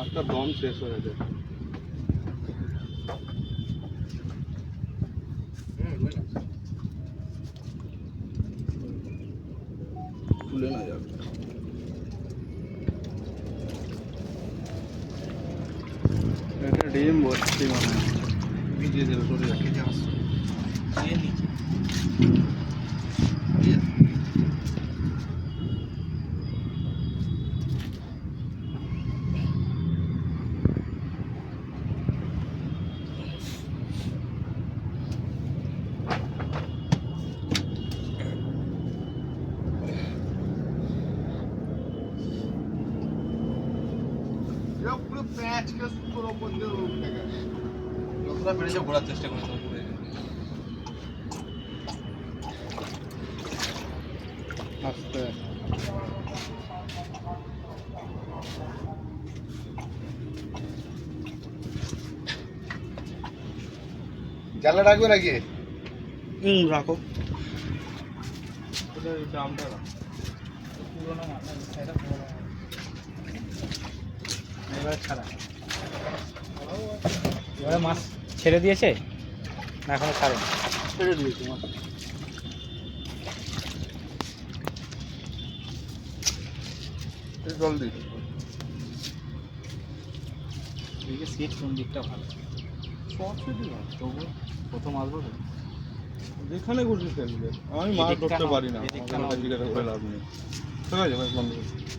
মাছটা দম শেষ হয়ে গেছে। তুলে না যাবে। একটা ডিম ভর্তি মানে ভিজিয়ে দেবে সরে যাচ্ছে। পুরো প্যাচ কেস তোর ওপর দিয়ে উঠে গেছে। যতটা পেরেছে ঘোরার চেষ্টা করেছে উপরে। আস্তে জালে রাখবে নাকি? রাখো। দামটা পুরোনো মাছ এটা পুরোনো এবার ছাড়া এবারে মাছ ছেড়ে দিয়েছে না এখনো ছাড়ে ছেড়ে দিয়েছে মাছ জল দিই এদিকে সিট কোন দিকটা ভালো সব সিটই ভালো তবু প্রথম আসবো যেখানে ঘুরছি ফেলবে আমি মাছ ধরতে পারি না জিজ্ঞাসা করে লাভ নেই ঠিক আছে ভাই বন্ধু